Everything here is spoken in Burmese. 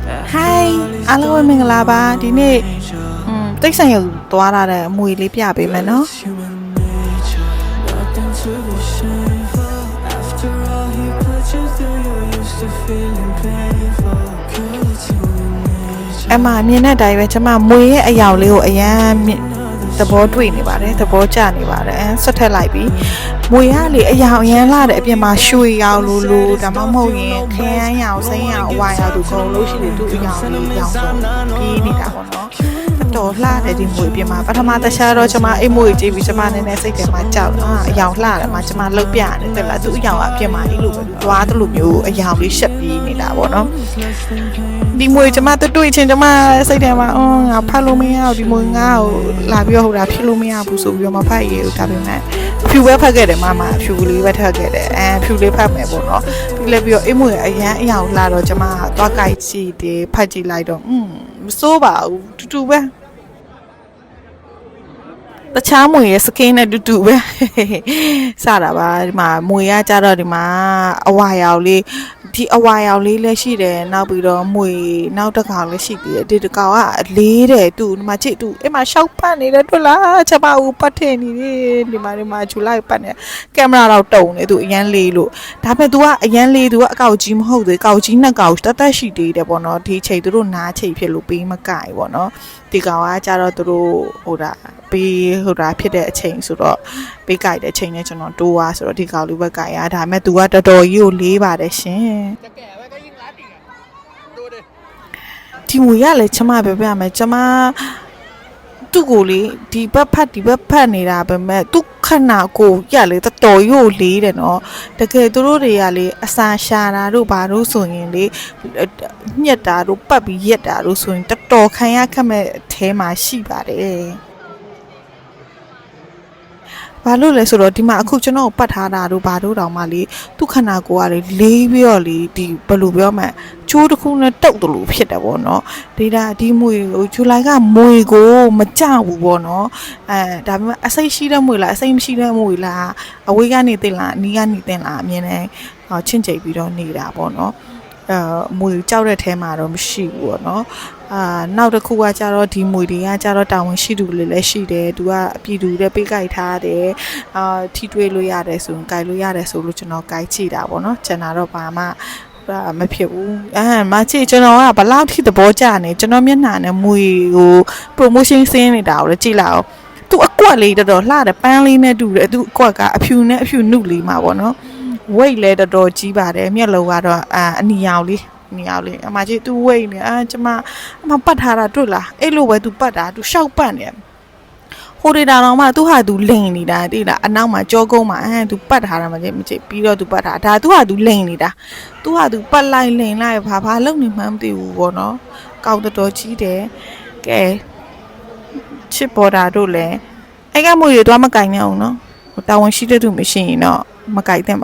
Hi အားလုံးပဲမင်္ဂလာပါဒီနေ့တိတ်ဆန်ရုပ်သွားရတဲ့အမွေလေးပြပေးမယ်နော်အမမြင်တဲ့အတိုင်းပဲကျွန်မမွေရဲ့အယောင်လေးကိုအရန်သဘောတွေ့နေပါတယ်သဘောကျနေပါတယ်ဆွတ်ထက်လိုက်ပြီးမွေရလေအယောင်အရန်လာတဲ့အပြင်မှာရွှေရောင်လိုဒါမှမဟုတ်ရင်ခရမ်းရောင်စိမ်းရောင်အဝါရောင်သူကုန်လို့ရှိတယ်သူအယောင်လေးရောင်ဆိုပြီးနေတာပေါ့နော်တော်လှတယ်ဒီမွေပြင်မှာပထမတခြားတော့ကျွန်မအိမ်မွေကြည့်ပြီးကျွန်မနည်းနည်းစိတ်ထဲမှာကြောက်အယောင်လှတယ်မှာကျွန်မလှုပ်ပြရတယ်တက်လာသူအယောင်အပြင်မှာအဲ့လိုပဲသွားတယ်လို့မျိုးအယောင်လေးရှက်ပြီးနေတာပေါ့နော်ဒီမွေကျွန်မတွေ့ချင်းကျွန်မစိတ်ထဲမှာငါဖတ်လို့မရဘူးဒီမွေငါ့ကိုလာပြီးတော့ဟိုတာဖြစ်လို့မရဘူးဆိုပြီးတော့မဖတ်ရဘူးဒါပေမဲ့ဖြူပဲဖတ်ခဲ့တယ်မမဖြူလေးပဲထပ်ခဲ့တယ်ဖြူလေးဖတ်မယ်ပေါ့နော်ပြီးလည်းပြီးတော့အိမ်မွေအရန်အယောင်လာတော့ကျွန်မသွားကြိုက်ကြည့်တယ်ဖတ်ကြည့်လိုက်တော့မစိုးပါဘူးတူပဲတခြားမွေရဲ့စကင်းနဲ့တူပဲစတာပါဒီမှာမွေရကြတော့ဒီမှာအဝါရောင်လေးဒီအဝါရောင်လေးလည်းရှိတယ်နောက်ပြီးတော့မွေနောက်တစ်ကောင်လည်းရှိသေးတယ်ဒီတစ်ကောင်ကအလေးတယ်သူဒီမှာချစ်သူအဲ့မှာရှောက်ပတ်နေတယ်တွေ့လားချက်ပါဦးပတ်ထင်နေတယ်ဒီမှာဂျူလိုက်ပတ်နေကင်မရာတော့တုံနေသူအရန်လေးလို့ဒါပေမဲ့ तू ကအရန်လေး तू ကအကောက်ကြီးမဟုတ်သေးကောက်ကြီးနှစ်ကောက်တက်ရှိသေးတယ်ပေါ့နော်ဒီချိန်သူတို့နားချိန်ဖြစ်လို့ပေးမကင်ပေါ့နော်ဒီကောင်ကကြတော့သူတို့ဟိုတာပေးဟိုတာဖြစ်တဲ့အချိန်ဆိုတော့ပေးကြိုက်တဲ့အချိန်နဲ့ကျွန်တော်တိုးသွားဆိုတော့ဒီကောင်လေးပဲကြိုက်ရဒါပေမဲ့ तू ကတော်တော်ကြီးကိုလေးပါတယ်ရှင်ဒီမူရလဲချမပဲပြမယ်ချမသူ့ကိုလေဒီဘက်ဖတ်နေတာပဲမဲ့သူ့ခဏကိုရလေတော်တော်ရို့လေးတယ်နော်တကယ်သူတို့တွေကလေအစာရှာတာတို့ဘာလို့ဆိုရင်လေညက်တာတို့ပတ်ပြီးရက်တာတို့ဆိုရင်တော်တော်ခံရခက်မဲ့အထဲမှာရှိပါတယ်ဘာလို့လဲဆိုတော့ဒီမှာအခုကျွန်တော်ပတ်ထားတာတို့ဘာတို့တောင်မှလေသူ့ခန္ဓာကိုယ်ကလေလေးပြီးတော့လေဒီဘယ်လိုပြောမှချိုးတစ်ခုနဲ့တုတ်တယ်လို့ဖြစ်တယ်ပေါ့နော်ဒီမွေကိုဂျူလိုက်ကမွေကိုမကြဘူးပေါ့နော်ဒါပေမဲ့အစိတ်ရှိတဲ့မွေလားအစိတ်မရှိတဲ့မွေလားအဝေးကနေတင်လားအနီးကနေတင်လားအမြင်နဲ့ချင့်ချိန်ပြီးတော့နေတာပေါ့နော်မွေကြောက်တဲ့ထဲမှာတော့မရှိဘူးပေါ့နော်နောက်တစ်ခုကကြတော့ဒီမွေတွေကကြတော့တာဝန်ရှိသူလေးလည်းရှိတယ်သူကအပြည်သူတွေပေးကြိုက်ထားတယ်ထိတွေ့လို့ရတယ်ဆိုရင်ကြိုက်လို့ရတယ်ဆိုလို့ကျွန်တော်ကြိုက်ကြည့်တာပေါ့နော်ကျန်တာတော့ဘာမှမဖြစ်ဘူးမချစ်ကျွန်တော်ကဘလောက်ထိသဘောကျနေကျွန်တော်မျက်နှာနဲ့မွေကို promotion ဆင်းနေတာကိုလည်းကြည့်လိုက်အောင်သူအကွက်လေးတော်လှတယ်ပန်းလေးနဲ့တူတယ်သူအကွက်ကအဖြူနဲ့အဖြူနုလေးမှာပေါ့နော်ဝိတ်လဲတော်တော်ကြီးပါတယ်မျက်လုံးကတော့အနီရောင်လေးအမကြီး तू ဝိတ်နေကျမအမပတ်ထားတာတွေ့လားအဲ့လိုပဲ तू ပတ်တာ तू ရှောက်ပတ်နေဟိုဒေတာတော့မှ तू ဟာ तू လိန်နေတာတိလားအနောက်မှာကြောကုန်းမှာतू ပတ်ထားတာမကြည့်ပြီးတော့ तू ပတ်တာဒါ तू ဟာ तू လိန်နေတာ तू ဟာ तू ပတ်လိုက်လိန်လိုက်ဘာလုံနေမှန်းမသိဘူးပေါ့နော်ကောက်တော်ကြီးတယ်ကဲချစ်ပေါ်တာတို့လဲအဲ့ကမွေတွေတော့မကင်နေအောင်နော်တာဝန်ရှိတဲ့သူမရှိရင်တော့မကင်တဲ့မှာ